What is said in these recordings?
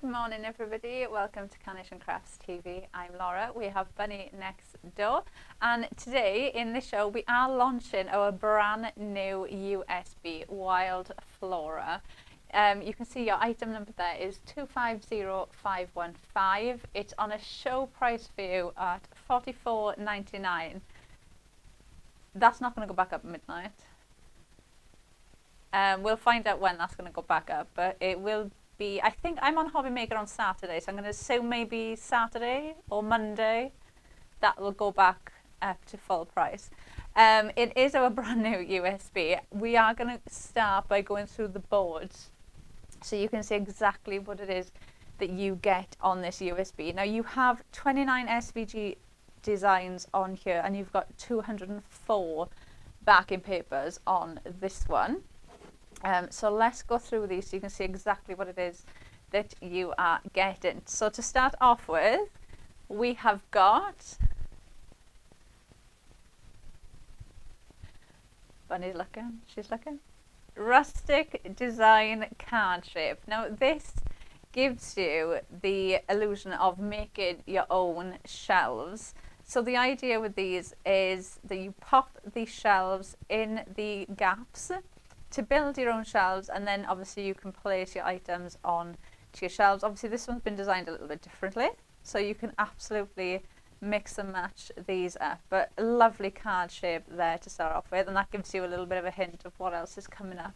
Good morning everybody, welcome to Carnation Crafts TV. I'm Laura, we have Bunny next door, and today in the show we are launching our brand new USB Wild Flora. You can see your item number there is 250515. It's on a show price for you at $44.99. That's not going to go back up at midnight. We'll find out when that's going to go back up, but it will be, I think I'm on Hobby Maker on Saturday, so I'm going to assume maybe Saturday or Monday that will go back up to full price. It is our brand new USB. We are going to start by going through the boards so you can see exactly what it is that you get on this USB. Now you have 29 SVG designs on here, and you've got 204 backing papers on this one. So let's go through these so you can see exactly what it is that you are getting. So to start off with, we have got Bunny's looking, she's looking. Rustic design card shape. Now this gives you the illusion of making your own shelves. So the idea with these is that you pop the shelves in the gaps to build your own shelves, and then obviously you can place your items on to your shelves. Obviously this one's been designed a little bit differently, so you can absolutely mix and match these up, but a lovely card shape there to start off with, and that gives you a little bit of a hint of what else is coming up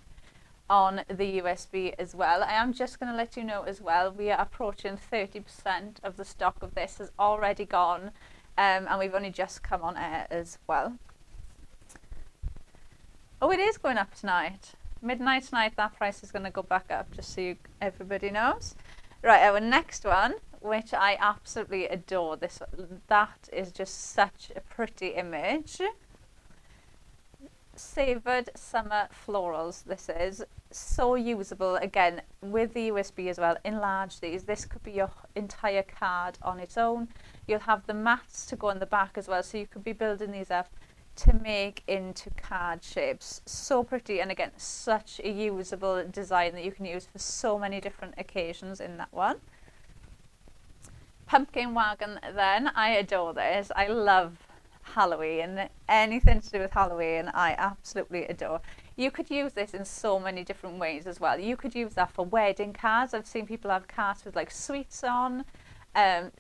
on the USB as well. I am just going to let you know as well, we are approaching 30% of the stock of this has already gone, and we've only just come on air as well. Oh, it is going up tonight. Midnight tonight, that price is going to go back up, just so everybody knows. Right, our next one, which I absolutely adore. This, that is just such a pretty image. Savoured Summer Florals, this is. So usable, again, with the USB as well. Enlarge these. This could be your entire card on its own. You'll have the mats to go in the back as well, so you could be building these up to make into card shapes. So pretty, and again such a usable design that you can use for so many different occasions in that one. Pumpkin wagon then, I adore this. I love Halloween, anything to do with Halloween I absolutely adore. You could use this in so many different ways as well. You could use that for wedding cards. I've seen people have cards with like sweets on,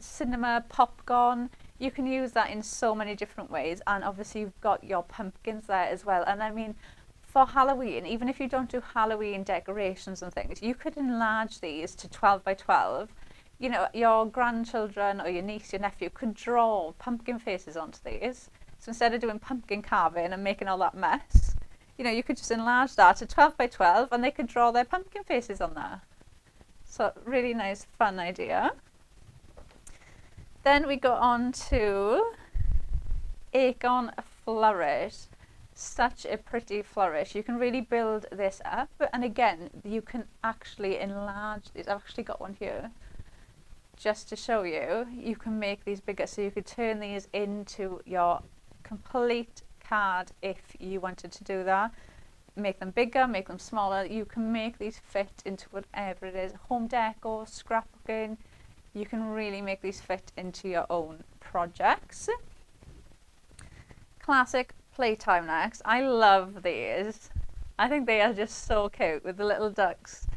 cinema, popcorn. You can use that in so many different ways, and obviously you've got your pumpkins there as well. And I mean, for Halloween, even if you don't do Halloween decorations and things, you could enlarge these to 12 by 12. You know, your grandchildren or your niece, your nephew could draw pumpkin faces onto these. So instead of doing pumpkin carving and making all that mess, you know, you could just enlarge that to 12 by 12 and they could draw their pumpkin faces on there. So really nice, fun idea. Then we go on to Acorn Flourish. Such a pretty flourish. You can really build this up, and again you can actually enlarge these. I've actually got one here just to show you. You can make these bigger, so you could turn these into your complete card if you wanted to do that. Make them bigger, make them smaller. You can make these fit into whatever it is. Home decor, scrapbooking. You can really make these fit into your own projects. Classic Playtime next. I love these. I think they are just so cute with the little ducks.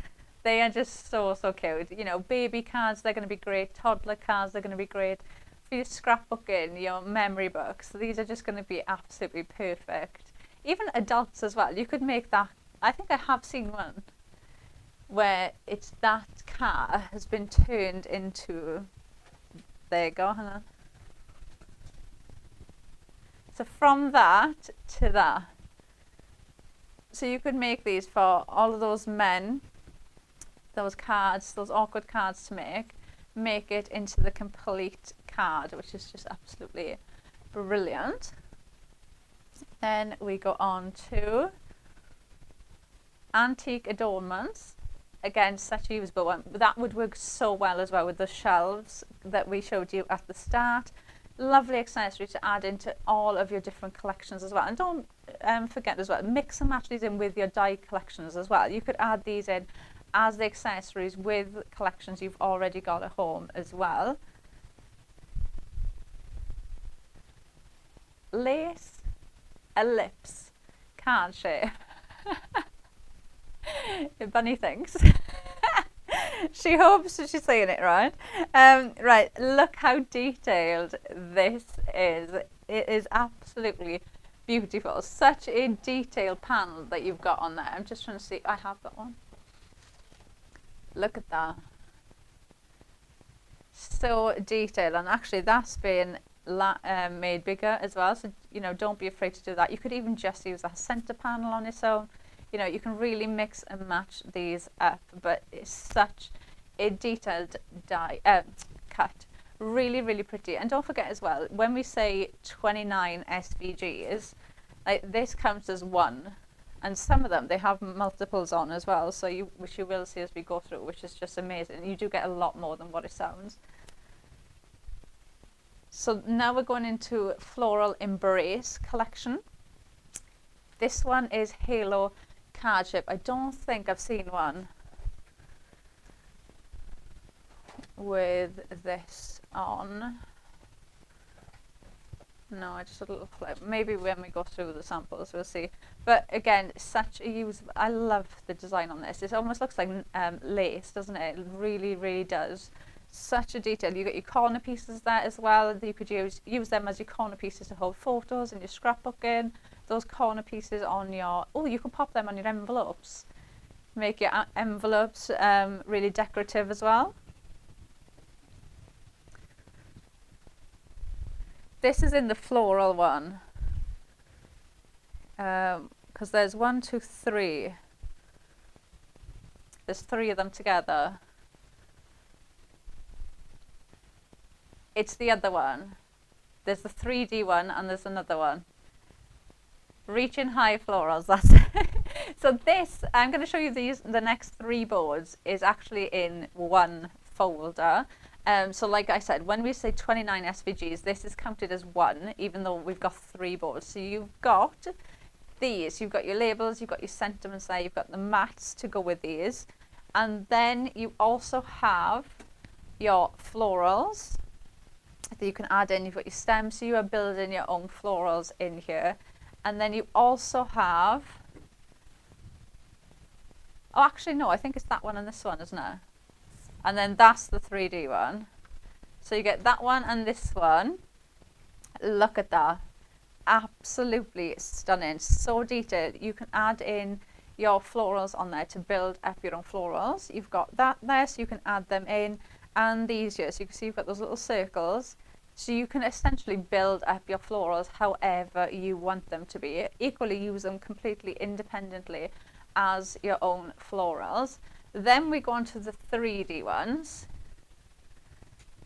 They are just so cute. You know, baby cards, they're going to be great. Toddler cards, they're going to be great. For your scrapbooking, your memory books, these are just going to be absolutely perfect. Even adults as well. You could make that. I think I have seen one where it's that car has been turned into, there you go, hang on. So from that to that. So you could make these for all of those men, those cards, those awkward cards to make it into the complete card, which is just absolutely brilliant. Then we go on to Antique Adornments. Again, such a usable one. That would work so well as well with the shelves that we showed you at the start. Lovely accessory to add into all of your different collections as well. And don't forget as well, mix and match these in with your die collections as well. You could add these in as the accessories with collections you've already got at home as well. Lace, ellipse, card shape. Bunny thinks. She hopes she's saying it right. Right, look how detailed this is. It is absolutely beautiful. Such a detailed panel that you've got on there. I'm just trying to see. I have got one. Look at that. So detailed, and actually that's been made bigger as well. So, you know, don't be afraid to do that. You could even just use a center panel on its own. You know, you can really mix and match these up, but it's such a detailed cut. Really, really pretty. And don't forget as well, when we say 29 SVGs, like this counts as one. And some of them, they have multiples on as well, so which you will see as we go through, which is just amazing. You do get a lot more than what it sounds. So now we're going into Floral Embrace collection. This one is Halo card shape. I don't think I've seen one with this on. No, I just a little flip. Maybe when we go through the samples we'll see. But again, such a use. I love the design on this. It almost looks like lace, doesn't it? It really, really does. Such a detail. You got your corner pieces there as well. You could use them as your corner pieces to hold photos and your scrapbooking. Those corner pieces on your, oh, you can pop them on your envelopes. Make your envelopes really decorative as well. This is in the floral one. Because there's 1, 2, 3. There's 3 of them together. It's the other one. There's the 3D one and there's another one. Reaching High Florals, that's it. So this, I'm going to show you these, the next 3 boards is actually in one folder. So like I said, when we say 29 SVGs, this is counted as one, even though we've got 3 boards. So you've got these, you've got your labels, you've got your sentiments there, you've got the mats to go with these. And then you also have your florals that you can add in. You've got your stems, so you are building your own florals in here. And then you also have, oh actually no, I think it's that one and this one, isn't it? And then that's the 3D one. So you get that one and this one. Look at that. Absolutely stunning. So detailed. You can add in your florals on there to build up your own florals. You've got that there, so you can add them in. And these here, so you can see you've got those little circles. So you can essentially build up your florals however you want them to be. Equally use them completely independently as your own florals. Then we go on to the 3D ones.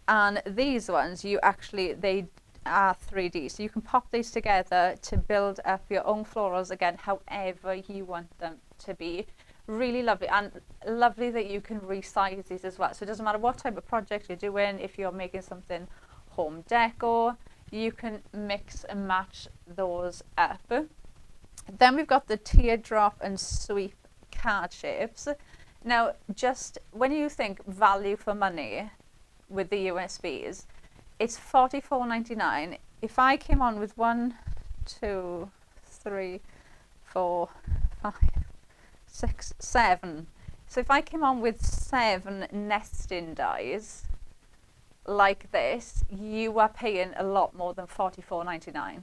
And these ones, they are 3D. So you can pop these together to build up your own florals again, however you want them to be. Really lovely, and lovely that you can resize these as well. So it doesn't matter what type of project you're doing, if you're making something home decor, you can mix and match those up. Then we've got the teardrop and sweep card shapes. Now, just when you think value for money with the USBs, it's $44.99. If I came on with 1, 2, 3, 4, 5, 6, 7. So if I came on with 7 nesting dies like this, you are paying a lot more than $44.99.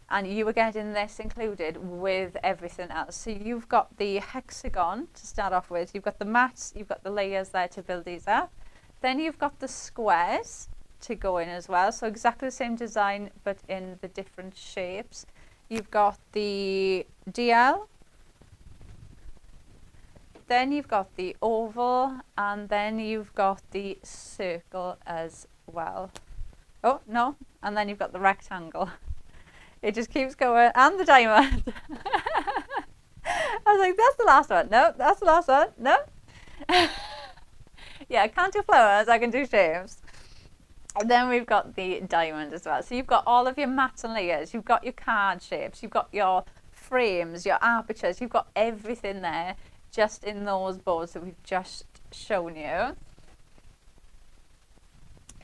And you are getting this included with everything else. So you've got the hexagon to start off with, you've got the mats, you've got the layers there to build these up. Then you've got the squares to go in as well. So exactly the same design, but in the different shapes. You've got the DL. Then you've got the oval, and then you've got the circle as well. Oh, no, and then you've got the rectangle. It just keeps going, and the diamond. I was like, that's the last one. No, that's the last one. No. Yeah, I can't do flowers, I can do shapes. And then we've got the diamond as well. So you've got all of your mats and layers, you've got your card shapes, you've got your frames, your apertures, you've got everything there just in those boards that we've just shown you.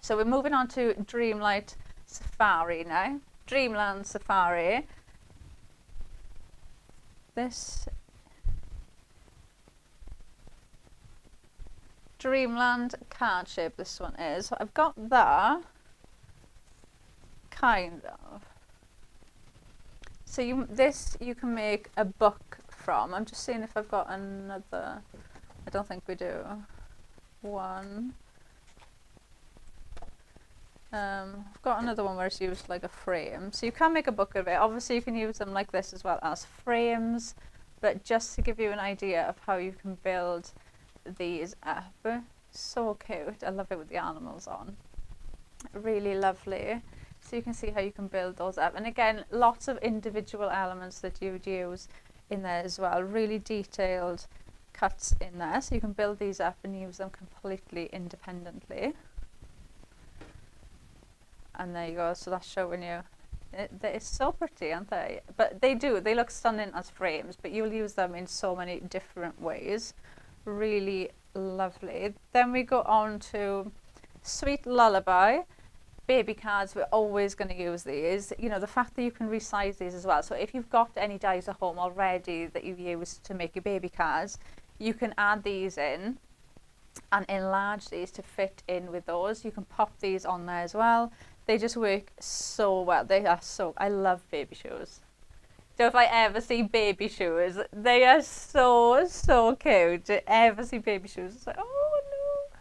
So we're moving on to Dreamlight Safari now. Dreamland Safari. This Dreamland card shape, this one is. So I've got that, kind of. So you can make a book from. I'm just seeing if I've got another. I don't think we do. One. I've got another one where it's used like a frame. So you can make a book of it. Obviously you can use them like this as well as frames, but just to give you an idea of how you can build these up. So cute. I love it with the animals on. Really lovely. So you can see how you can build those up. And again, lots of individual elements that you would use in there as well. Really detailed cuts in there. So you can build these up and use them completely independently. And there you go. So that's showing you. They're so pretty, aren't they? But they look stunning as frames, but you'll use them in so many different ways. Really lovely. Then we go on to Sweet Lullaby. Baby cards, we're always going to use these. You know, the fact that you can resize these as well. So if you've got any dies at home already that you've used to make your baby cards, you can add these in and enlarge these to fit in with those. You can pop these on there as well. They just work so well. They are so, I love baby shoes. So if I ever see baby shoes, they are so, so cute. To ever see baby shoes, it's like, oh no.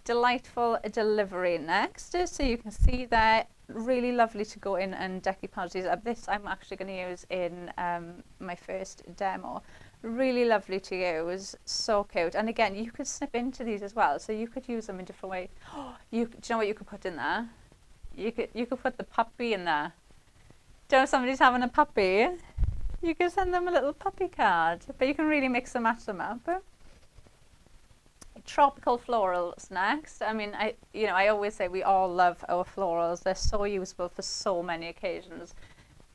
Delightful Delivery next. So you can see there, really lovely to go in and deck your parties up. This I'm actually going to use in my first demo. Really lovely to use, so cute. And again, you could snip into these as well, so you could use them in different ways. Do you know what you could put in there? You could put the puppy in there. Do you know if somebody's having a puppy? You can send them a little puppy card, but you can really mix and match them up. Tropical florals next. I mean, I always say we all love our florals. They're so useful for so many occasions.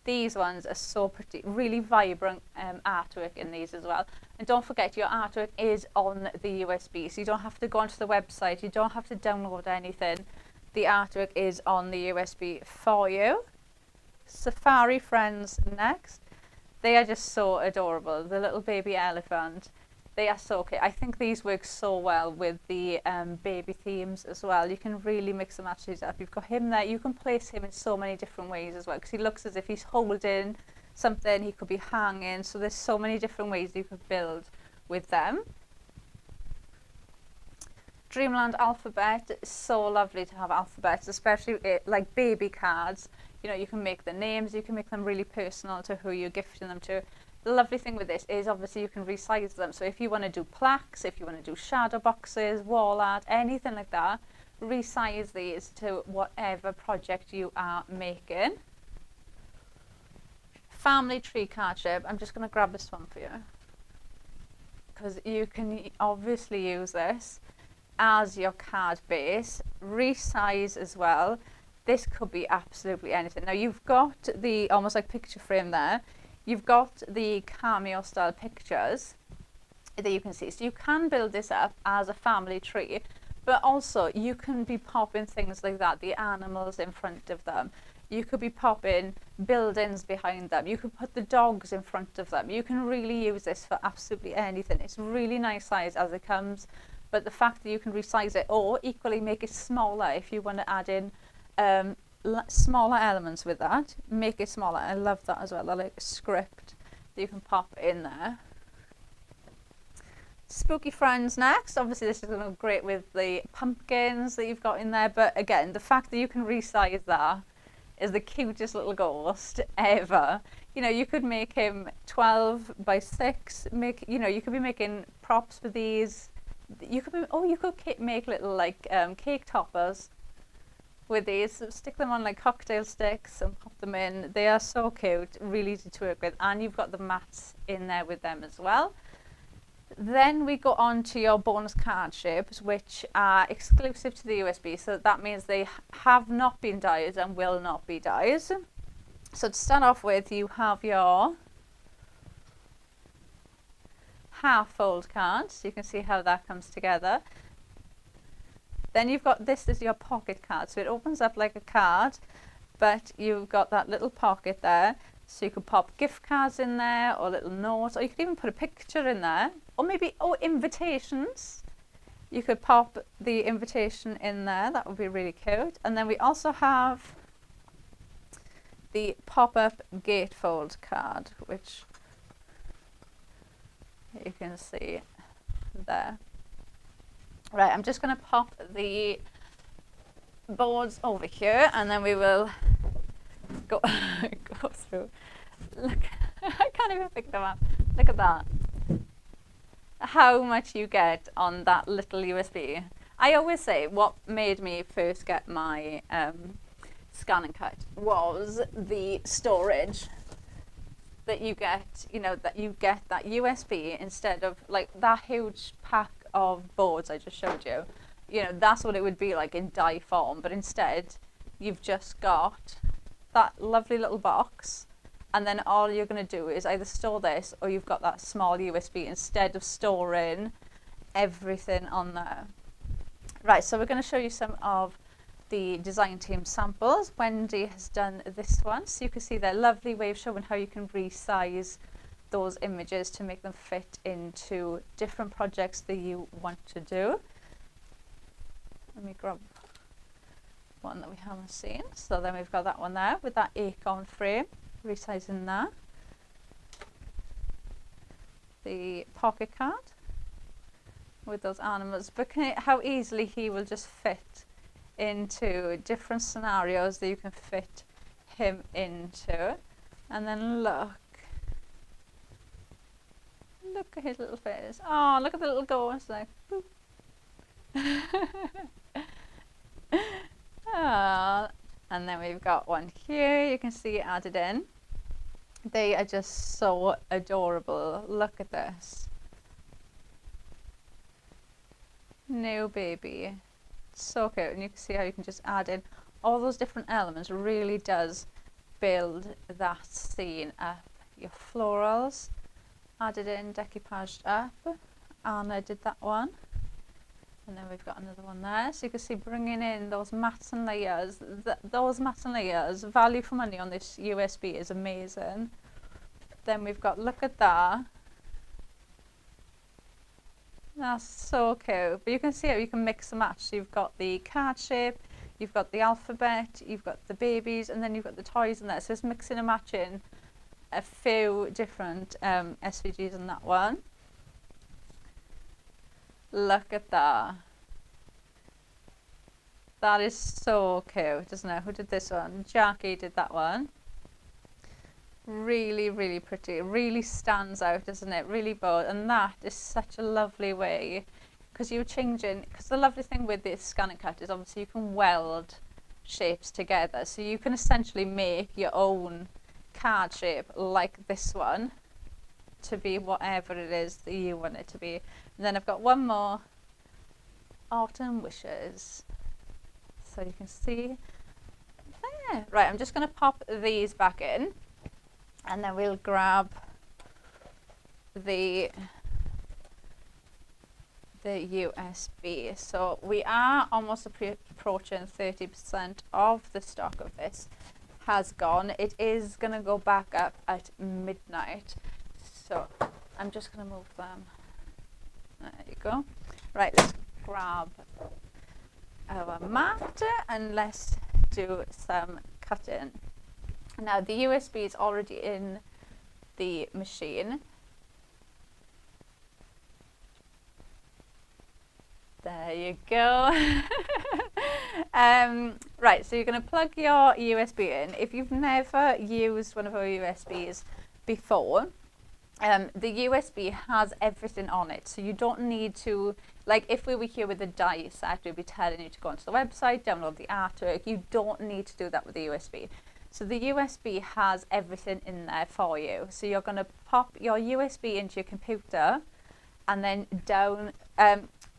These ones are so pretty, really vibrant artwork in these as well. And don't forget, your artwork is on the USB, so you don't have to go onto the website, you don't have to download anything. The artwork is on the USB for you. Safari Friends next. They are just so adorable. The little baby elephant. They are so cute. I think these work so well with the baby themes as well. You can really mix and match these up. You've got him there. You can place him in so many different ways as well, because he looks as if he's holding something. He could be hanging. So there's so many different ways you could build with them. Dreamland Alphabet. It's so lovely to have alphabets, especially like baby cards. You know, you can make the names. You can make them really personal to who you're gifting them to. The lovely thing with this is obviously you can resize them. So if you want to do plaques, if you want to do shadow boxes, wall art, anything like that, resize these to whatever project you are making. Family tree card shape. I'm just going to grab this one for you, because you can obviously use this as your card base. Resize as well. This could be absolutely anything. Now you've got the almost like picture frame there. You've got the cameo style pictures that you can see. So you can build this up as a family tree, but also you can be popping things like that, the animals in front of them. You could be popping buildings behind them. You could put the dogs in front of them. You can really use this for absolutely anything. It's really nice size as it comes, but the fact that you can resize it or equally make it smaller if you want to add in smaller elements with that, make it smaller. I love that as well. I like a script that you can pop in there. Spooky Friends next. Obviously this is going to go great with the pumpkins that you've got in there, but again, the fact that you can resize that is the cutest little ghost ever. You know, you could make him 12 by 6, you could be making props for these. You could make little like cake toppers with these. So stick them on like cocktail sticks and pop them in. They are so cute, really easy to work with, and you've got the mats in there with them as well. Then we go on to your bonus card shapes, which are exclusive to the USB, so that means they have not been dies and will not be dies. So to start off with, you have your half fold card, so you can see how that comes together. Then you've got this as your pocket card, so it opens up like a card, but you've got that little pocket there, so you could pop gift cards in there, or little notes, or you could even put a picture in there, or maybe invitations. You could pop the invitation in there, that would be really cute. And then we also have the pop-up gatefold card, which you can see there. Right, I'm just going to pop the boards over here, and then we will go go through. Look, I can't even pick them up. Look at that. How much you get on that little USB. I always say what made me first get my Scan and Cut was the storage that you get, you know, that you get that USB instead of like that huge pack of boards I just showed you. You know, that's what it would be like in die form, but instead you've just got that lovely little box, and then all you're going to do is either store this, or you've got that small USB instead of storing everything on there. Right, so we're going to show you some of the design team samples. Wendy has done this one, so you can see their lovely way of showing how you can resize those images to make them fit into different projects that you want to do. Let me grab one that we haven't seen. So then we've got that one there with that acorn frame, resizing that. The pocket card with those animals, but how easily he will just fit into different scenarios that you can fit him into. And then look at his little face. Oh, look at the little ghost, like boop. Oh, and then we've got one here, you can see it added in. They are just so adorable. Look at this new baby, so cute. And you can see how you can just add in all those different elements. Really does build that scene up. Your florals added in, decoupaged up. Anna did that one. And then we've got another one there. So you can see bringing in those mats and layers. Those mats and layers, value for money on this USB is amazing. Then we've got, look at that. That's so cute. But you can see how you can mix and match. So you've got the card shape, you've got the alphabet, you've got the babies, and then you've got the toys in there. So it's mixing and matching a few different SVGs in that one. Look at that. That is so cute, isn't it? Who did this one? Jackie did that one. Really, really pretty. It really stands out, isn't it? Really bold. And that is such a lovely way, because you're changing, because the lovely thing with this Scan and Cut is obviously you can weld shapes together. So you can essentially make your own card shape like this one to be whatever it is that you want it to be. And then I've got one more, Autumn Wishes. So you can see there. Right, I'm just going to pop these back in, and then we'll grab the USB. So we are almost approaching 30% of the stock of this has gone. It is going to go back up at midnight. So I'm just going to move them. There you go. Right, let's grab our mat and let's do some cutting. Now the USB is already in the machine. There you go. Right, so you're going to plug your USB in. If you've never used one of our USBs before, the USB has everything on it, so you don't need to, like if we were here with a die set, we'd be telling you to go onto the website, download the artwork. You don't need to do that with the USB. So the USB has everything in there for you. So you're going to pop your USB into your computer and then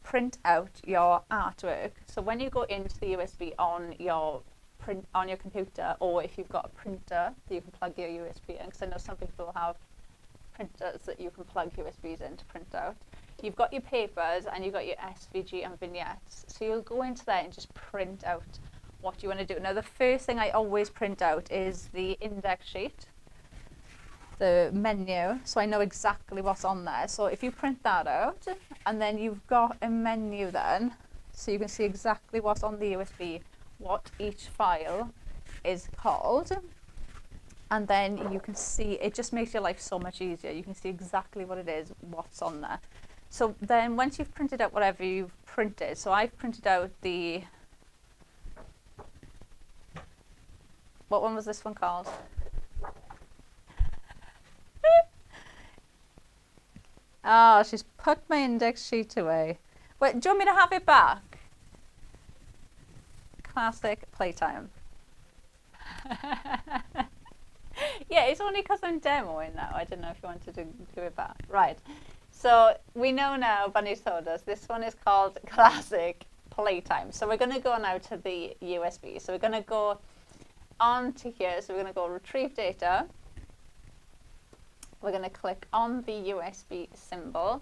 print out your artwork. So when you go into the USB on your print on your computer, or if you've got a printer that you can plug your USB in, because I know some people have printers that you can plug USBs in to print out. You've got your papers and you've got your SVG and vignettes. So you'll go into there and just print out what you want to do. Now the first thing I always print out is the index sheet, the menu, so I know exactly what's on there. So if you print that out, and then you've got a menu then, so you can see exactly what's on the USB, what each file is called, and then you can see, it just makes your life so much easier. You can see exactly what it is, what's on there. So then once you've printed out whatever you've printed, so I've printed out the, what one was this one called? Oh, she's put my index sheet away. Wait, do you want me to have it back? Classic playtime. Yeah, it's only because I'm demoing now. I didn't know if you wanted to do it back. Right. So we know now, Bunny's told us, this one is called Classic Playtime. So we're going to go now to the USB. So we're going to go on to here. So we're going to go Retrieve Data. We're going to click on the USB symbol.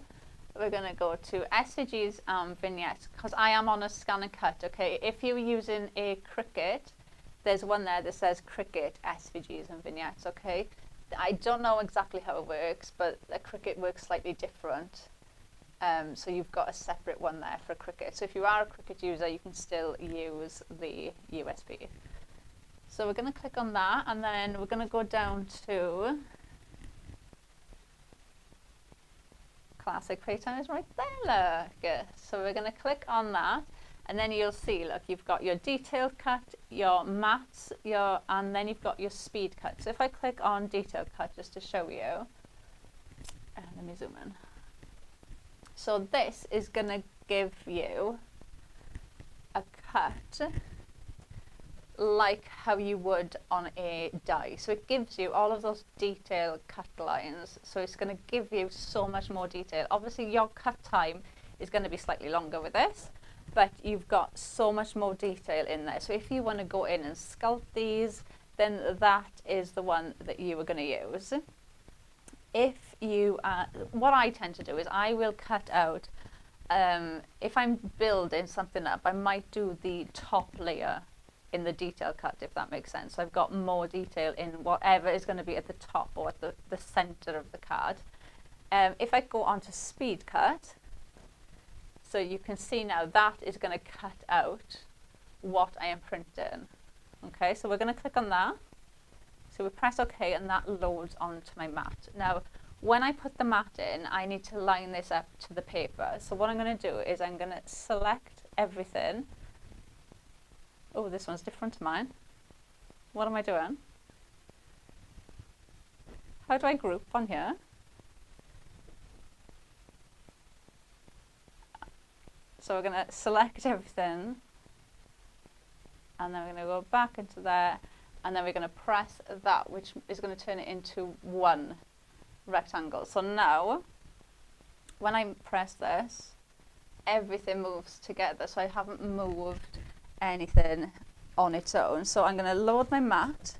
We're going to go to SVGs and vignettes, because I am on a scan and cut. Okay, if you're using a Cricut, there's one there that says Cricut SVGs and vignettes. Okay, I don't know exactly how it works, but the Cricut works slightly different. So you've got a separate one there for Cricut. So if you are a Cricut user, you can still use the USB. So we're going to click on that, and then we're going to go down to Classic Playtime is right there, look. So we're going to click on that, and then you'll see, look, you've got your detailed cut, your mattes, and then you've got your speed cut. So if I click on detailed cut, just to show you, let me zoom in. So this is going to give you a cut like how you would on a die. So it gives you all of those detailed cut lines. So it's going to give you so much more detail. Obviously your cut time is going to be slightly longer with this, but you've got so much more detail in there. So if you want to go in and sculpt these, then that is the one that you are going to use. If you, what I tend to do is I will cut out, if I'm building something up, I might do the top layer in the detail cut, if that makes sense. So I've got more detail in whatever is going to be at the top or at the center of the card. If I go on to speed cut, so you can see now that is going to cut out what I am printing. Okay, so we're going to click on that. So we press OK, and that loads onto my mat. Now, when I put the mat in, I need to line this up to the paper. So what I'm going to do is I'm going to select everything. Oh, this one's different to mine. What am I doing? How do I group on here? So we're going to select everything, and then we're going to go back into there, and then we're going to press that, which is going to turn it into one rectangle. So now, when I press this, everything moves together. So I haven't moved anything on its own. So I'm going to load my mat.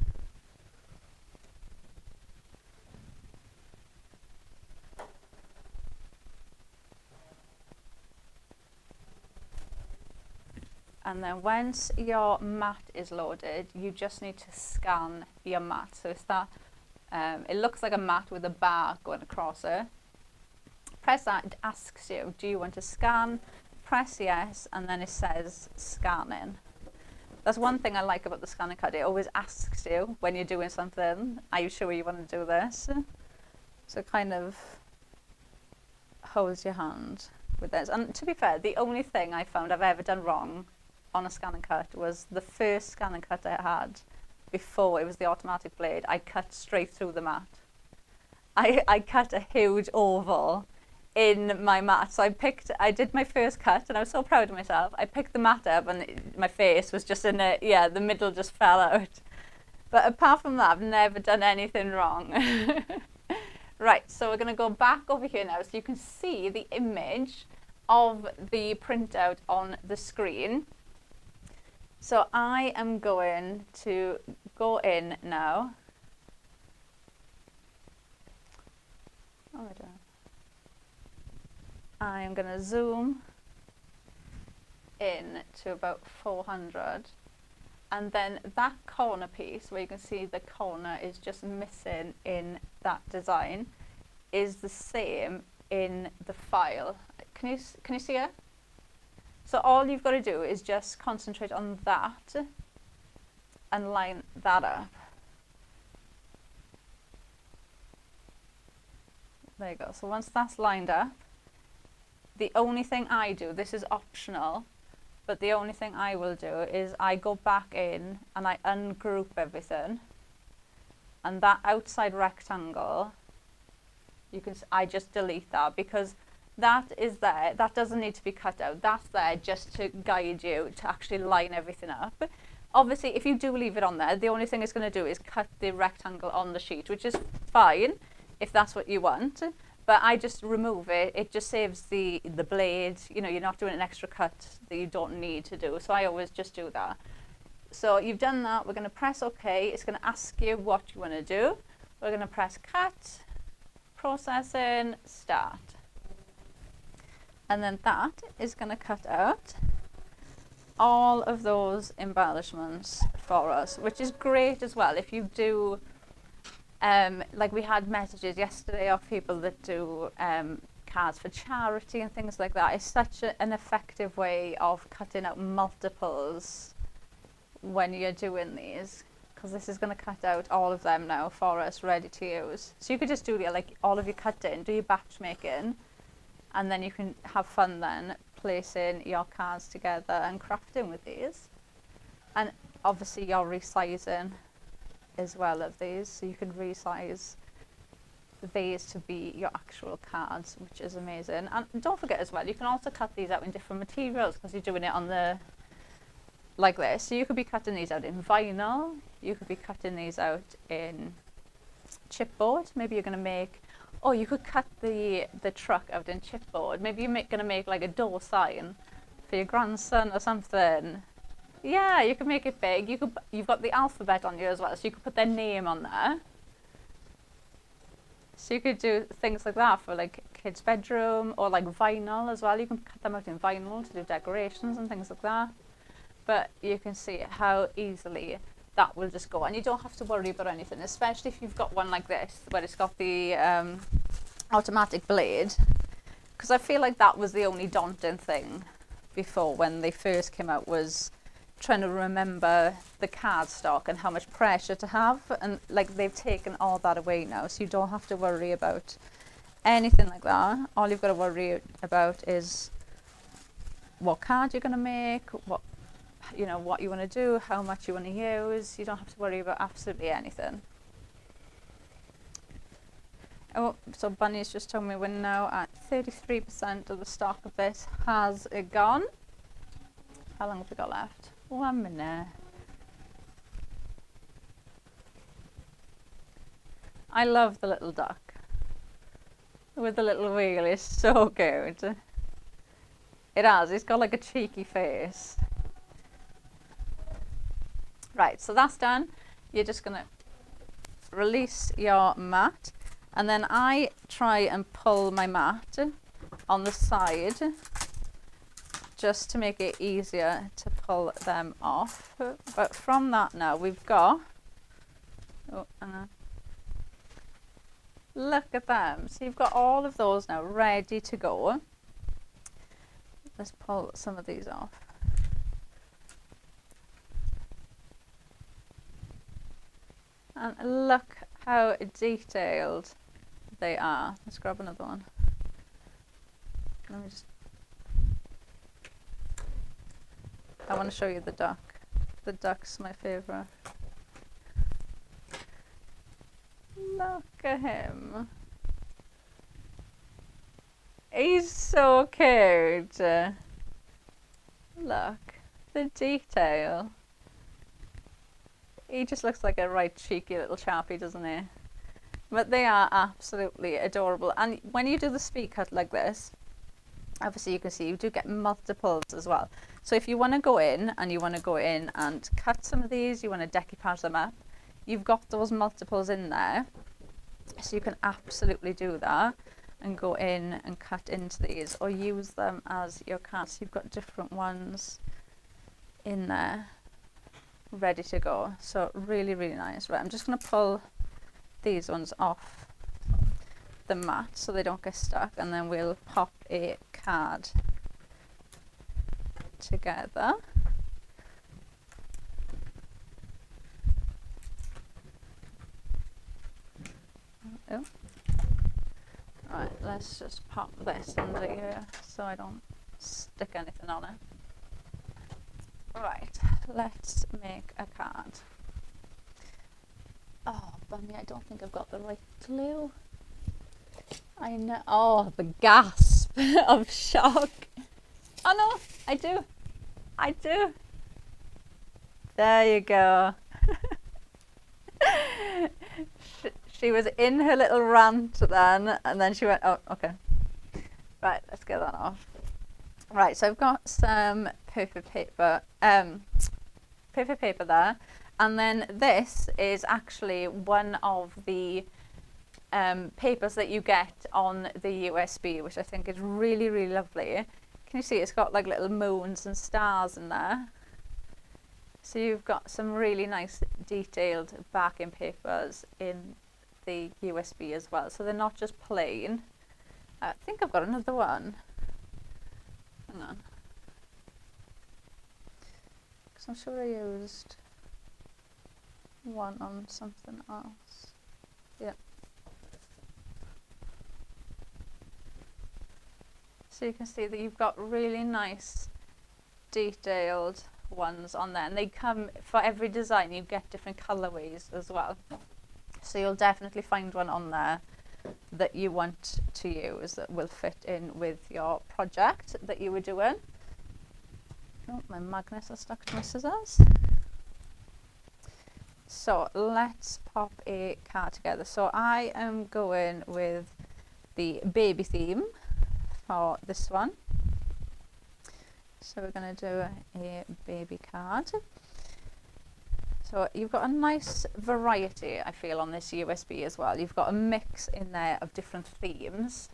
And then once your mat is loaded, you just need to scan your mat. So it's that, it looks like a mat with a bar going across it. Press that, it asks you, do you want to scan? Press yes, and then it says scanning. That's one thing I like about the scan and cut. It always asks you when you're doing something, are you sure you want to do this? So it kind of holds your hand with this. And to be fair, the only thing I found I've ever done wrong on a scan and cut was the first scan and cut I had before it was the automatic blade. I cut straight through the mat. I cut a huge oval in my mat. So I did my first cut and I was so proud of myself. I picked the mat up and my face was just in it, yeah, the middle just fell out. But apart from that, I've never done anything wrong. Right, so we're going to go back over here now so you can see the image of the printout on the screen. So I am going to go in now. Oh, I don't. I am going to zoom in to about 400, and then that corner piece where you can see the corner is just missing in that design is the same in the file. Can you see it? So all you've got to do is just concentrate on that and line that up. There you go. So once that's lined up, the only thing I do, this is optional, but the only thing I will do is I go back in and I ungroup everything, and that outside rectangle, I just delete that because that is there. That doesn't need to be cut out. That's there just to guide you to actually line everything up. Obviously, if you do leave it on there, the only thing it's going to do is cut the rectangle on the sheet, which is fine if that's what you want. But I just remove it. It just saves the blade. You know, you're not doing an extra cut that you don't need to do. So I always just do that. So you've done that. We're going to press OK. It's going to ask you what you want to do. We're going to press Cut, Processing, Start. And then that is going to cut out all of those embellishments for us, which is great as well. If you do, like we had messages yesterday of people that do cards for charity and things like that. It's such an effective way of cutting out multiples when you're doing these, because this is going to cut out all of them now for us, ready to use. So you could just do like all of your cutting, do your batch making, and then you can have fun then placing your cards together and crafting with these. And obviously you're resizing as well of these, so you can resize these to be your actual cards, which is amazing. And don't forget as well, you can also cut these out in different materials because you're doing it on the like this. So you could be cutting these out in vinyl, you could be cutting these out in chipboard. Maybe you're going to make, oh, you could cut the truck out in chipboard. Maybe you're going to make like a door sign for your grandson or something. Yeah, you can make it big. You've got the alphabet on you as well, so you could put their name on there. So you could do things like that for like kids' bedroom, or like vinyl as well. You can cut them out in vinyl to do decorations and things like that. But you can see how easily that will just go, and you don't have to worry about anything, especially if you've got one like this where it's got the automatic blade, because I feel like that was the only daunting thing before when they first came out, was trying to remember the card stock and how much pressure to have, and like they've taken all that away now, so you don't have to worry about anything like that. All you've got to worry about is what card you're going to make, what you want to do, how much you want to use. You don't have to worry about absolutely anything. Oh, so Bunny's just told me we're now at 33% of the stock of this has gone. How long have we got left? 1 minute. I love the little duck with the little wheel. It's so good. It has. It's got like a cheeky face. Right, so that's done. You're just going to release your mat, and then I try and pull my mat on the side just to make it easier to pull them off. But from that now we've got, look at them. So you've got all of those now ready to go. Let's pull some of these off. And look how detailed they are. Let's grab another one. Let me just, I want to show you the duck. The duck's my favourite. Look at him. He's so cute. Look, the detail. He just looks like a right cheeky little chappy, doesn't he? But they are absolutely adorable. And when you do the speed cut like this, obviously you can see you do get multiples as well. So if you want to go in and cut some of these, you want to decoupage them up, you've got those multiples in there. So you can absolutely do that and go in and cut into these or use them as your cards. You've got different ones in there ready to go. So really, really nice. Right, I'm just going to pull these ones off the mat so they don't get stuck, and then we'll pop a card together. Oh. Right, let's just pop this under here so I don't stick anything on it. Right, let's make a card. Oh, bummy, I don't think I've got the right glue. I know. Oh, the gasp of shock. Oh no, I do. I do. There you go. She was in her little rant then, and then she went, oh, okay. Right, let's get that off. Right, so I've got some paper paper there, and then this is actually one of the papers that you get on the USB, which I think is really, really lovely. Can you see it's got like little moons and stars in there? So you've got some really nice detailed backing papers in the USB as well. So they're not just plain. I think I've got another one. Hang on. Because I'm sure I used one on something else. Yeah. So you can see that you've got really nice detailed ones on there, and they come for every design. You get different colorways as well, so you'll definitely find one on there that you want to use that will fit in with your project that you were doing. Oh, my magnets are stuck to my scissors. So let's pop a card together. So I am going with the baby theme for this one. So we're going to do a baby card. So you've got a nice variety, I feel, on this USB as well. You've got a mix in there of different themes,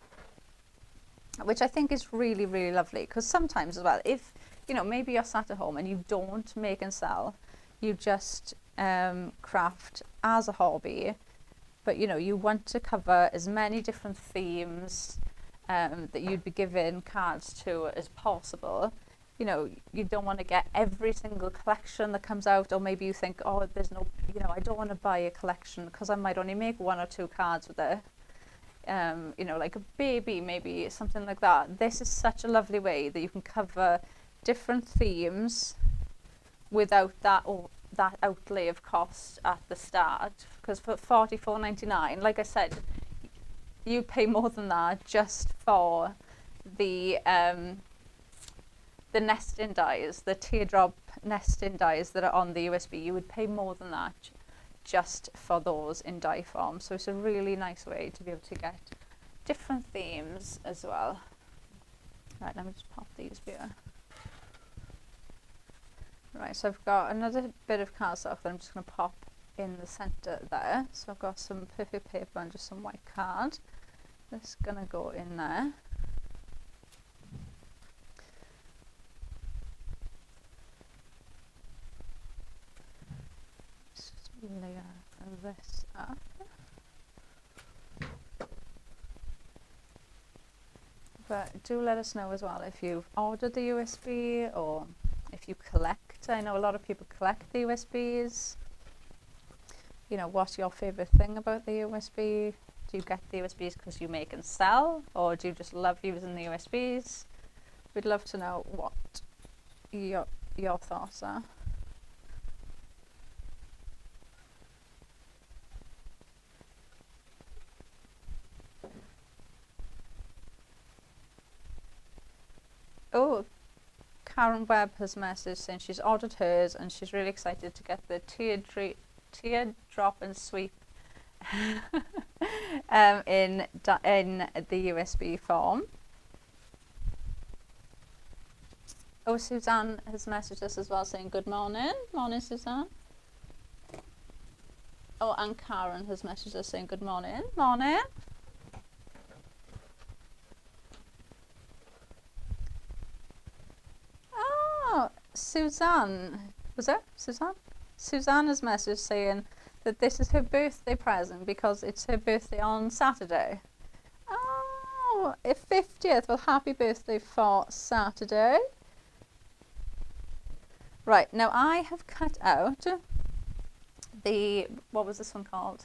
which I think is really, really lovely. Because sometimes as well, if, you know, maybe you're sat at home and you don't make and sell, you just craft as a hobby, but, you know, you want to cover as many different themes that you'd be giving cards to as possible. You know, you don't want to get every single collection that comes out, or maybe you think, oh, there's no, you know, I don't want to buy a collection because I might only make 1 or 2 cards with it. You know, like a baby, maybe something like that. This is such a lovely way that you can cover different themes without that outlay of cost at the start. Because for $44.99, like I said, you pay more than that just for the nesting dies, the teardrop nesting dies that are on the USB. You would pay more than that just for those in die form. So it's a really nice way to be able to get different themes as well. Right, let me just pop these here. Right, so I've got another bit of cardstock that I'm just going to pop in the centre there. So I've got some perfect paper and just some white card. This is going to go in there. Layer this up. But do let us know as well if you've ordered the USB or if you collect. I know a lot of people collect the USBs. You know, what's your favourite thing about the USB? Do you get the USBs because you make and sell, or do you just love using the USBs? We'd love to know what your thoughts are. Oh, Karen Webb has messaged saying she's ordered hers and she's really excited to get the teardrop and sweep in the USB form. Oh, Suzanne has messaged us as well saying good morning. Morning, Suzanne. Oh, and Karen has messaged us saying good morning. Morning. Oh, Suzanne. Was it Suzanne? Suzanne has messaged saying that this is her birthday present because it's her birthday on Saturday. Oh, 50th. Well, happy birthday for Saturday. Right, now I have cut out the, what was this one called?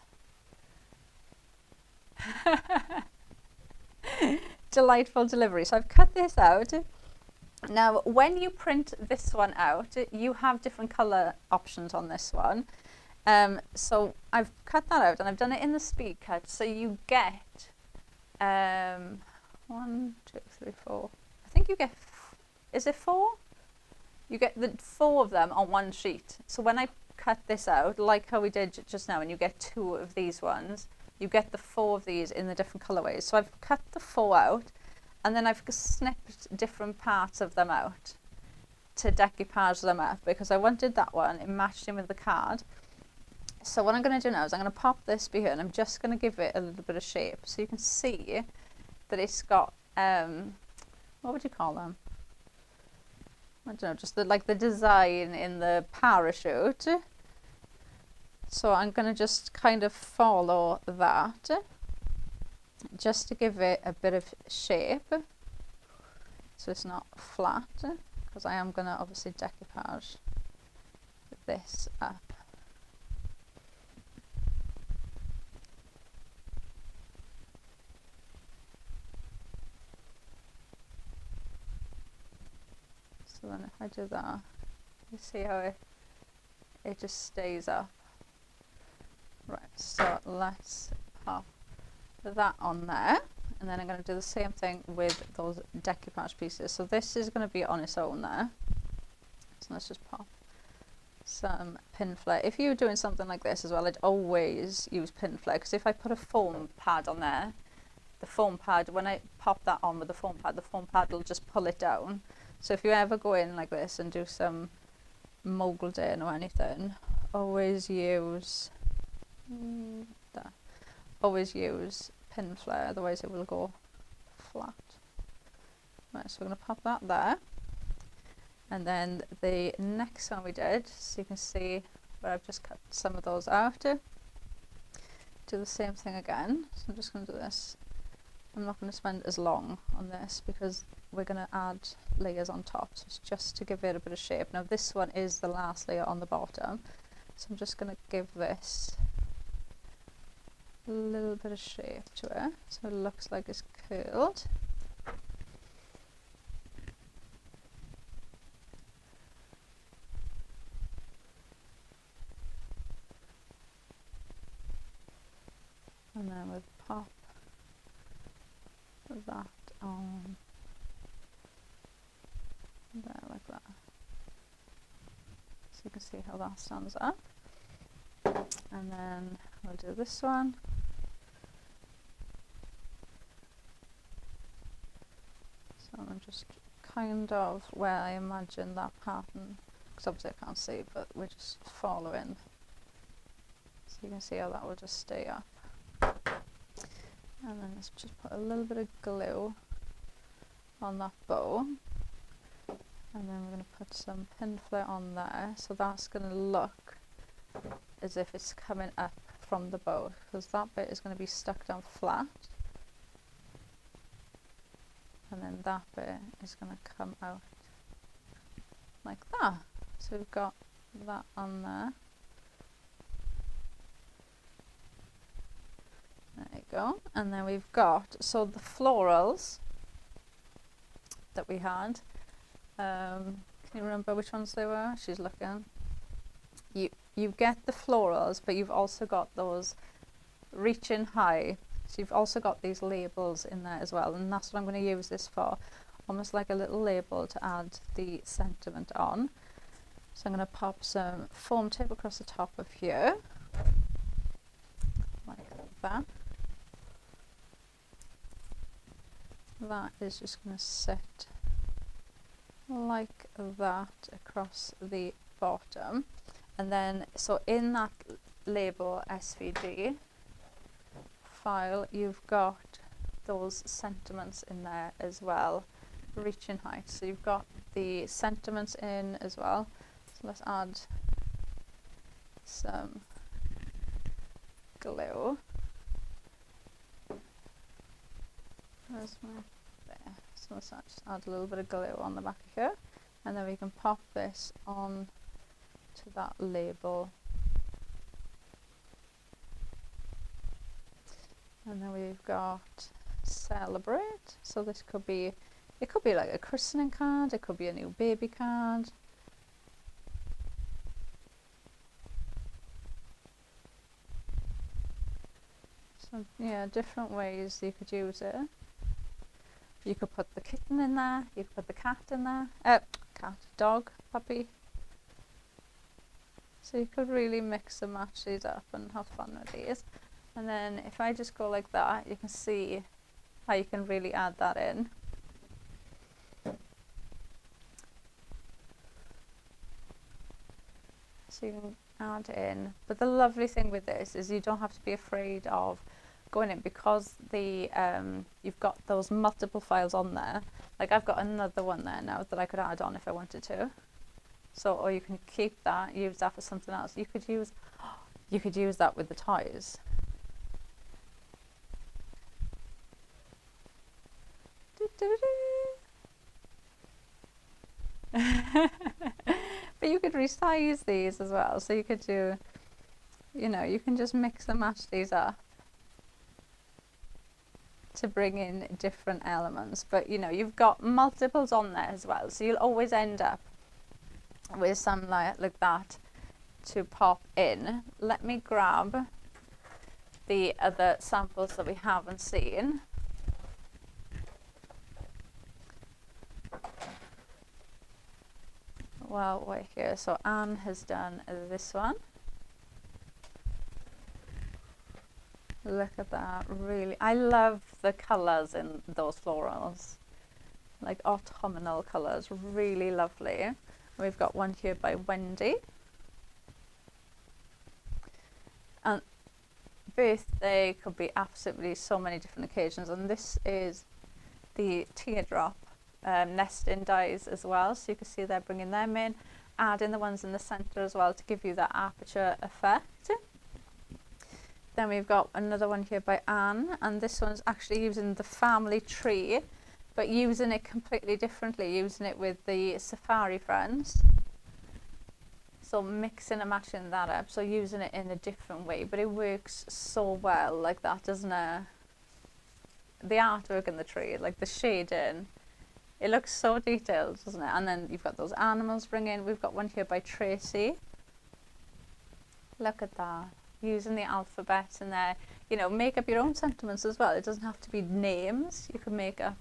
Delightful Delivery. So I've cut this out. Now, when you print this one out, you have different colour options on this one. So I've cut that out and I've done it in the speed cut. So you get 1, 2, 3, 4. I think you get, is it 4? You get the 4 of them on one sheet. So when I cut this out, like how we did just now, and you get 2 of these ones, you get the 4 of these in the different colorways. So I've cut the 4 out, and then I've snipped different parts of them out to decoupage them up because I wanted that one. It matched in with the card. So what I'm going to do now is I'm going to pop this behind and I'm just going to give it a little bit of shape. So you can see that it's got, what would you call them? I don't know, just like the design in the parachute. So I'm going to just kind of follow that just to give it a bit of shape so it's not flat, because I am going to obviously decoupage this up. So then if I do that, you see how it just stays up. Right, so let's pop that on there. And then I'm going to do the same thing with those decoupage pieces. So this is going to be on its own there. So let's just pop some pin flare. If you're doing something like this as well, I'd always use pin flare, because if I put a foam pad on there, the foam pad, when I pop that on with the foam pad will just pull it down. So if you ever go in like this and do some molding or anything, always use that. Always use pin flare, otherwise it will go flat. Right, so we're going to pop that there. And then the next one we did, so you can see where I've just cut some of those out. Do the same thing again. So I'm just going to do this. I'm not going to spend as long on this because we're going to add layers on top, so it's just to give it a bit of shape. Now this one is the last layer on the bottom, so I'm just going to give this a little bit of shape to it so it looks like it's curled. And then we'll pop that on there like that, so you can see how that stands up. And then we'll do this one. So I'm just kind of where I imagine that pattern, because obviously I can't see, but we're just following, so you can see how that will just stay up. And then let's just put a little bit of glue on that bow, and then we're going to put some pin flare on there, so that's going to look as if it's coming up from the bow, because that bit is going to be stuck down flat, and then that bit is going to come out like that. So we've got that on there. There you go. And then we've got, so the florals that we had, can you remember which ones they were? She's looking. You get the florals, but you've also got those reaching high. So you've also got these labels in there as well, and that's what I'm going to use this for, almost like a little label to add the sentiment on. So I'm going to pop some foam tape across the top of here, like that. That is just going to sit like that across the bottom. And then, so in that label SVG file, you've got those sentiments in there as well, reach and height. So you've got the sentiments in as well. So let's add some glue. Where's my, there. So let's just add a little bit of glue on the back of here, and then we can pop this on to that label. And then we've got celebrate. So this could be, it could be like a christening card, it could be a new baby card. So yeah, different ways you could use it. You could put the kitten in there, you could put the cat in there, cat, dog, puppy. So you could really mix and match these up and have fun with these. And then if I just go like that, you can see how you can really add that in. So you can add in, but the lovely thing with this is you don't have to be afraid of going in, because the you've got those multiple files on there. Like I've got another one there now that I could add on if I wanted to. So, or you can keep that, use that for something else. You could use that with the toys. But you could resize these as well. So you could do, you know, you can just mix and match these up to bring in different elements. But you know, you've got multiples on there as well. So you'll always end up with some like that to pop in. Let me grab the other samples that we haven't seen. Well, we're here. So Anne has done this one. Look at that, really. I love the colours in those florals. Like autumnal colours, really lovely. We've got one here by Wendy. And birthday could be absolutely so many different occasions. And this is the teardrop nesting dies as well. So you can see they're bringing them in, adding the ones in the centre as well to give you that aperture effect. Then we've got another one here by Anne, and this one's actually using the family tree, but using it completely differently, using it with the safari friends. So mixing and matching that up, so using it in a different way, but it works so well like that, doesn't it? The artwork in the tree, like the shading, it looks so detailed, doesn't it? And then you've got those animals bringing. We've got one here by Tracy. Look at that. Using the alphabet in there, you know, make up your own sentiments as well. It doesn't have to be names. You can make up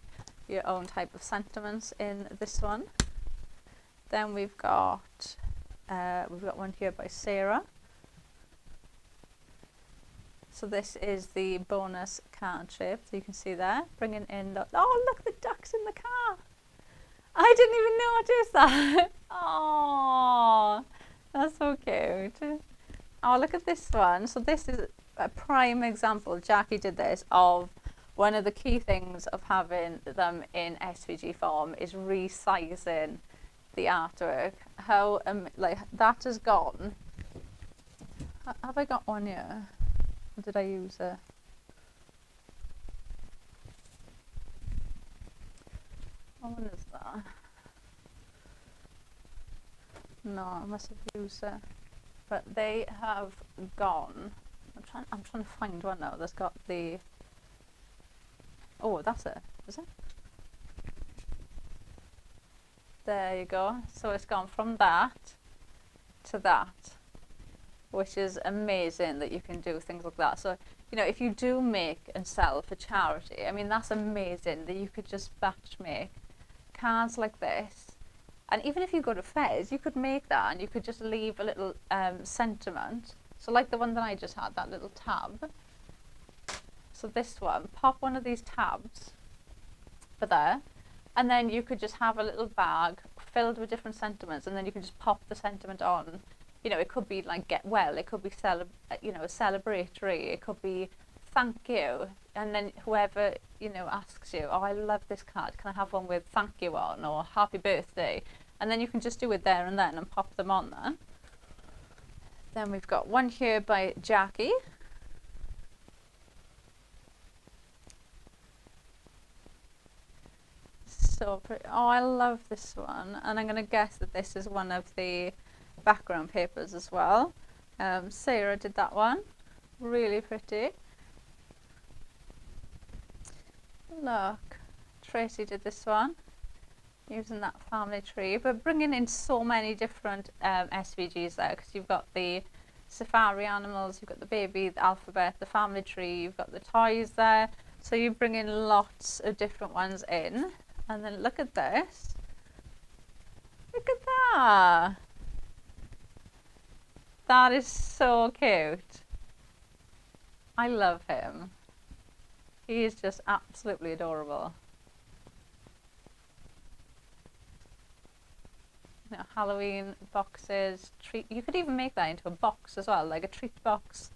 your own type of sentiments in this one. Then we've got one here by Sarah. So this is the bonus card shape. So you can see there, bringing in the, oh look, the ducks in the car. I didn't even notice that. Oh, that's so cute. Oh, look at this one. So this is a prime example. Jackie did this of one of the key things of having them in SVG form is resizing the artwork. How like that has gone. Have I got one here? Or did I use it? What one is that? No, I must have used it. But they have gone. I'm trying to find one now that's got the. Oh, that's it. Is it? There you go. So it's gone from that to that, which is amazing that you can do things like that. So, you know, if you do make and sell for charity, I mean, that's amazing that you could just batch make cards like this. And even if you go to fairs, you could make that and you could just leave a little sentiment. So like the one that I just had, that little tab. So this one, pop one of these tabs for there. And then you could just have a little bag filled with different sentiments, and then you can just pop the sentiment on. You know, it could be like get well, it could be celebratory, it could be thank you, and then whoever, you know, asks you, oh, I love this card, can I have one with thank you on, or happy birthday, and then you can just do it there and then and pop them on there. Then we've got one here by Jackie. So pretty. Oh, I love this one, and I'm going to guess that this is one of the background papers as well. Sarah did that one, really pretty. Look, Tracy did this one, using that family tree, but bringing in so many different SVGs there, because you've got the safari animals, you've got the baby, the alphabet, the family tree, you've got the toys there, so you bring in lots of different ones in. And then look at this, look at that, that is so cute. I love him, he is just absolutely adorable. You know, Halloween boxes, treat. You could even make that into a box as well, like a treat box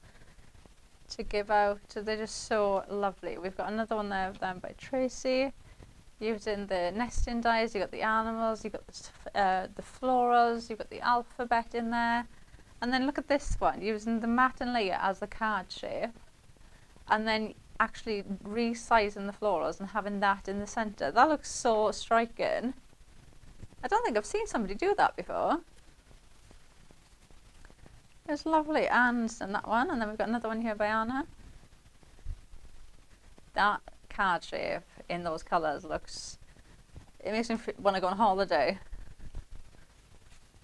to give out. They're just so lovely. We've got another one there of them by Tracy, using the nesting dies. You've got the animals, you've got the floras, you've got the alphabet in there, and then look at this one, using the mat and layer as the card shape, and then actually resizing the florals and having that in the center. That looks so striking. I don't think I've seen somebody do that before. It's lovely. Anne's done that one, and then we've got another one here by Anna. That card shape in those colours looks, it makes me want to go on holiday.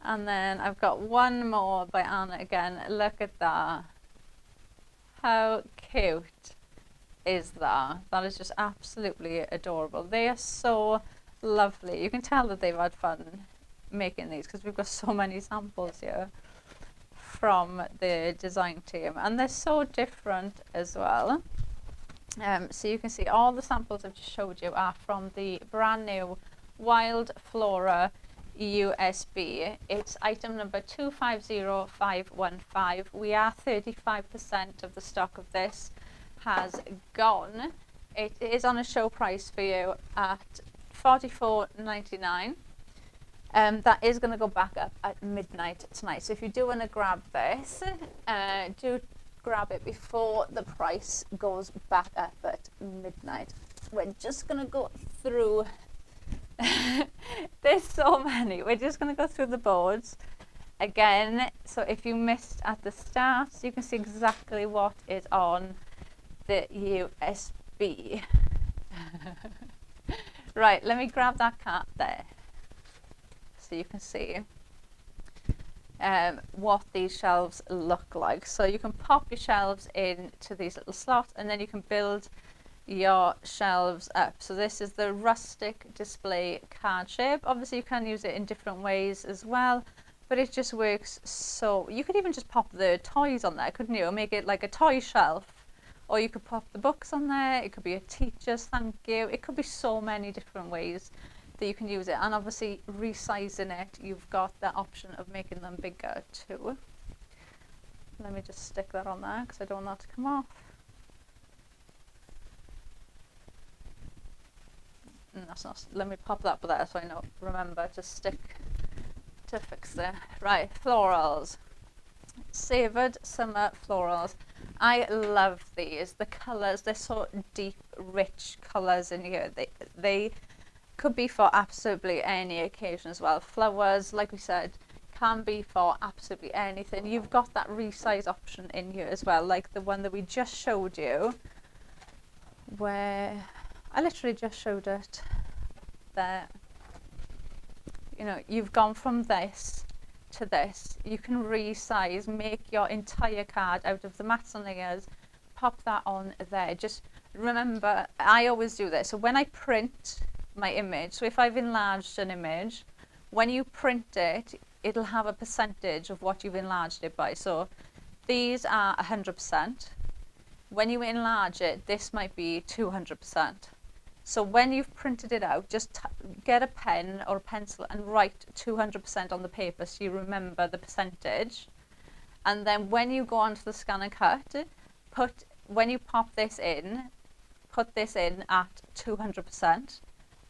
And then I've got one more by Anna again. Look at that. How cute is that? That is just absolutely adorable. They are so lovely. You can tell that they've had fun making these, because we've got so many samples here from the design team, and they're so different as well. So you can see all the samples I've just showed you are from the brand new Wild Flora USB. It's item number 250515. We are 35% of the stock of this has gone. It is on a show price for you at $44.99. That is going to go back up at midnight tonight. So if you do want to grab this, do grab it before the price goes back up at midnight. We're just going to go through. There's so many. We're just going to go through the boards again. So if you missed at the start, you can see exactly what is on the USB. Right, let me grab that card there so you can see what these shelves look like. So you can pop your shelves into these little slots, and then you can build your shelves up. So this is the rustic display card shape. Obviously you can use it in different ways as well, but it just works. So you could even just pop the toys on there, couldn't you? Make it like a toy shelf. Or you could pop the books on there. It could be a teacher's thank you. It could be so many different ways that you can use it. And obviously resizing it, you've got the option of making them bigger too. Let me just stick that on there because I don't want that to come off. That's not, let me pop that there so I know, remember to stick, to fix it. Right, florals. Savoured summer florals. I love these. The colours, they're so deep, rich colours in here. They could be for absolutely any occasion as well. Flowers, like we said, can be for absolutely anything. You've got that resize option in here as well, like the one that we just showed you, where I literally just showed it there. You know, you've gone from this to this. You can resize, make your entire card out of the mats and layers, pop that on there. Just remember, I always do this. So when I print my image, so if I've enlarged an image, when you print it, it'll have a percentage of what you've enlarged it by. So these are 100%. When you enlarge it, this might be 200%. So when you've printed it out, just get a pen or a pencil and write 200% on the paper so you remember the percentage. And then when you go onto the scan and cut, when you pop this in, put this in at 200%,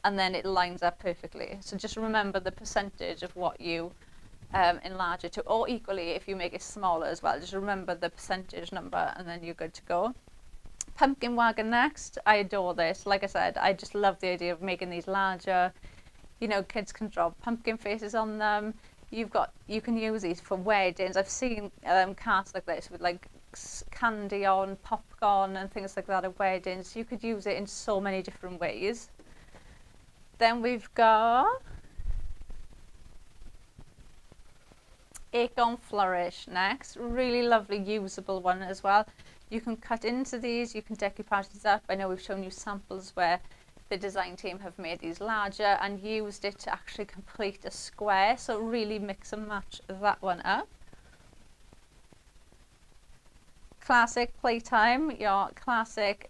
and then it lines up perfectly. So just remember the percentage of what you enlarge it to, or equally if you make it smaller as well, just remember the percentage number and then you're good to go. Pumpkin wagon next. I adore this. Like I said, I just love the idea of making these larger. You know, kids can draw pumpkin faces on them. You can use these for weddings. I've seen carts like this with like candy on, popcorn and things like that at weddings. You could use it in so many different ways. Then we've got Acorn Flourish next. Really lovely usable one as well. You can cut into these, you can deck your parties up. I know we've shown you samples where the design team have made these larger and used it to actually complete a square. So really mix and match that one up. Classic playtime, your classic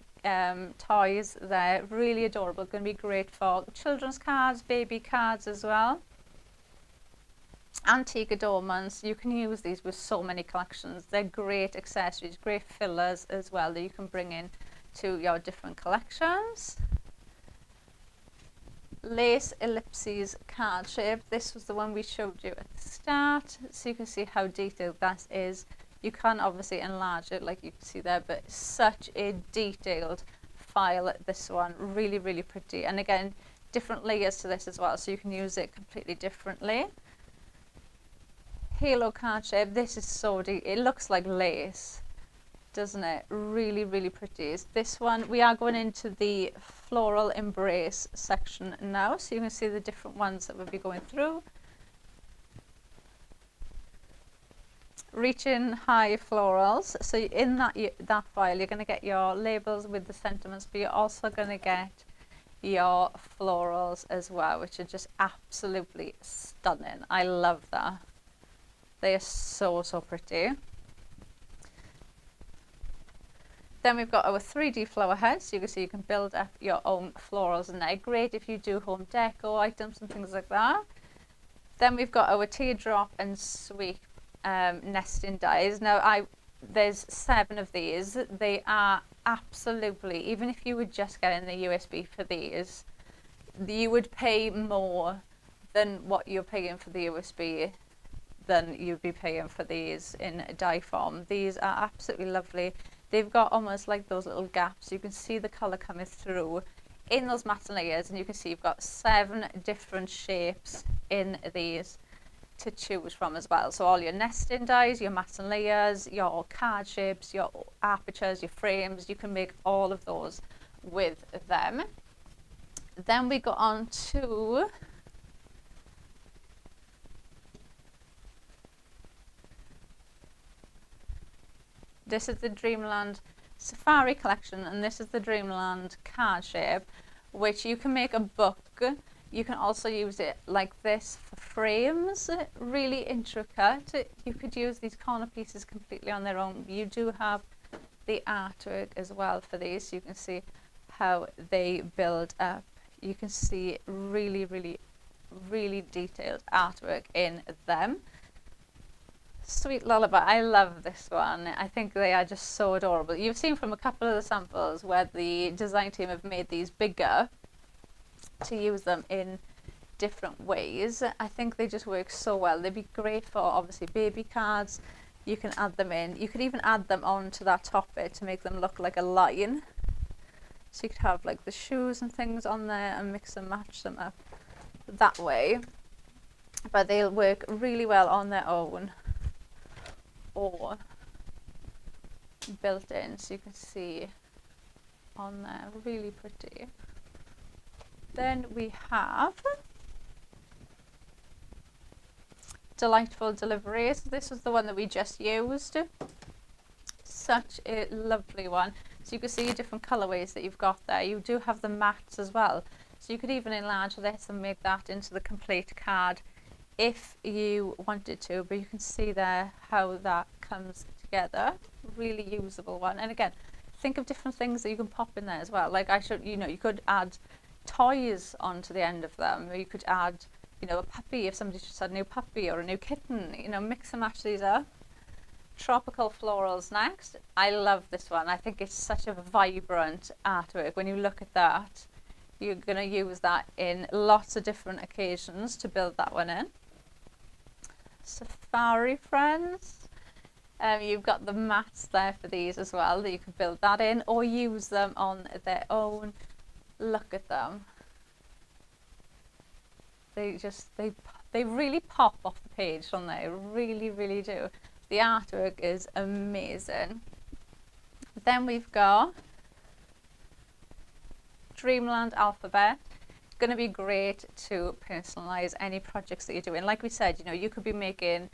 toys there. Really adorable, going to be great for children's cards, baby cards as well. Antique adornments, you can use these with so many collections. They're great accessories, great fillers as well that you can bring in to your different collections. Lace ellipses card shape. This was the one we showed you at the start, so you can see how detailed that is. You can obviously enlarge it like you can see there, but such a detailed file, this one. Really, really pretty. And again, different layers to this as well, so you can use it completely differently. Halo card shape. This is so deep. It looks like lace, doesn't it? Really, really pretty. This one, we are going into the floral embrace section now, so you can see the different ones that we'll be going through. Reaching high florals. So in that file, you're going to get your labels with the sentiments, but you're also going to get your florals as well, which are just absolutely stunning. I love that. They are so, so pretty. Then we've got our 3D flower heads. So you can see you can build up your own florals and they're great if you do home deco items and things like that. Then we've got our teardrop and sweep nesting dies. Now there's 7 of these. They are absolutely, even if you were just getting the USB for these, you would pay more than what you're paying for the USB than you'd be paying for these in die form. These are absolutely lovely. They've got almost like those little gaps. You can see the colour coming through in those matte layers, and you can see you've got 7 different shapes in these to choose from as well. So all your nesting dies, your matte layers, your card shapes, your apertures, your frames, you can make all of those with them. Then we go on to this is the Dreamland Safari collection, and this is the Dreamland card shape, which you can make a book. You can also use it like this for frames, really intricate. You could use these corner pieces completely on their own. You do have the artwork as well for these, so you can see how they build up. You can see really, really, really detailed artwork in them. Sweet Lullaby, I love this one. I think they are just so adorable. You've seen from a couple of the samples where the design team have made these bigger to use them in different ways. I think they just work so well. They'd be great for obviously baby cards. You can add them in. You could even add them onto that top bit to make them look like a line. So you could have like the shoes and things on there and mix and match them up that way. But they'll work really well on their own or built in, so you can see on there, really pretty. Then we have Delightful Deliveries. This was the one that we just used. Such a lovely one. So you can see your different colorways that you've got there. You do have the mattes as well, so you could even enlarge this and make that into the complete card if you wanted to, but you can see there how that comes together. Really usable one, and again, think of different things that you can pop in there as well. Like you could add toys onto the end of them. Or you could add, a puppy if somebody just had a new puppy or a new kitten. Mix and match these up. Tropical florals next. I love this one. I think it's such a vibrant artwork. When you look at that, you're going to use that in lots of different occasions to build that one in. Safari friends. You've got the mats there for these as well that you can build that in or use them on their own. Look at them. They really pop off the page, don't they? Really, really do. The artwork is amazing. Then we've got Dreamland Alphabet. Going to be great to personalize any projects that you're doing. Like we said, you could be making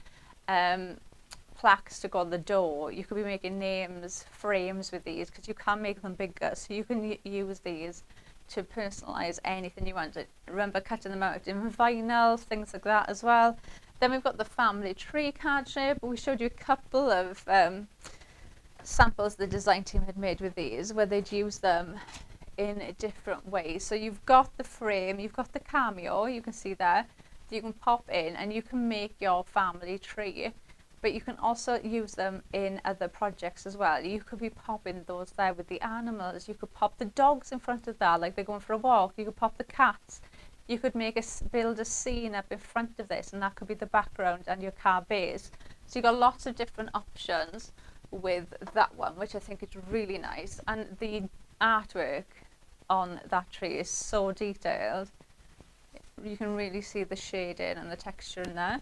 plaques to go on the door. You could be making names, frames with these, because you can make them bigger. So you can use these to personalize anything you want. Remember cutting them out in vinyl, things like that as well. Then we've got the family tree card shape. We showed you a couple of samples the design team had made with these, where they'd use them in different ways. So you've got the frame, you've got the cameo, you can see there, that you can pop in and you can make your family tree. But you can also use them in other projects as well. You could be popping those there with the animals. You could pop the dogs in front of that, like they're going for a walk. You could pop the cats. You could build a scene up in front of this, and that could be the background and your car base. So you've got lots of different options with that one, which I think is really nice. And the artwork on that tree is so detailed. You can really see the shading and the texture in there.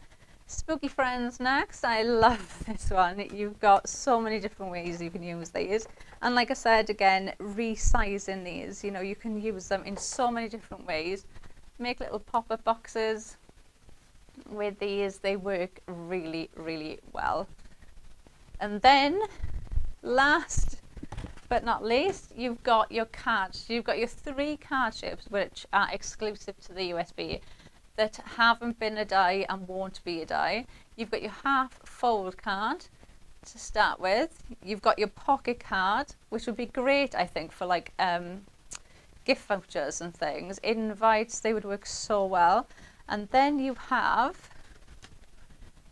Spooky friends next. I love this one. You've got so many different ways you can use these, and like I said again, resizing these, you can use them in so many different ways. Make little pop-up boxes with these. They work really, really well. And then last but not least, you've got your cards. You've got your 3 card shapes which are exclusive to the USB, that haven't been a die and won't be a die. You've got your half fold card to start with. You've got your pocket card, which would be great, I think, for like gift vouchers and things. Invites, they would work so well. And then you have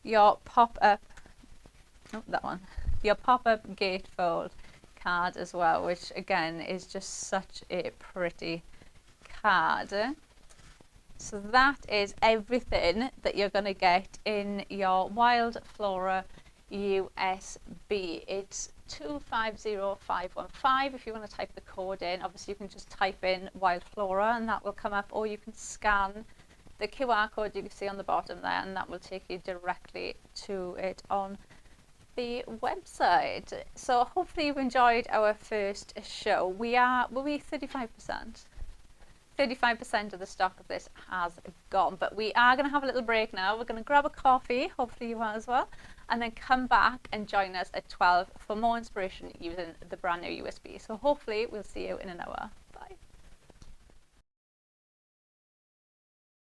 your pop-up, your pop-up gatefold card as well, which again is just such a pretty card. So that is everything that you're going to get in your Wild Flora USB. It's 250515 if you want to type the code in. Obviously you can just type in Wild Flora and that will come up, or you can scan the QR code you can see on the bottom there, and that will take you directly to it on the website. So hopefully you've enjoyed our first show. Will we 35%? 35% of the stock of this has gone, but we are going to have a little break now. We're going to grab a coffee, hopefully you are as well, and then come back and join us at 12 for more inspiration using the brand new USB. So hopefully we'll see you in an hour.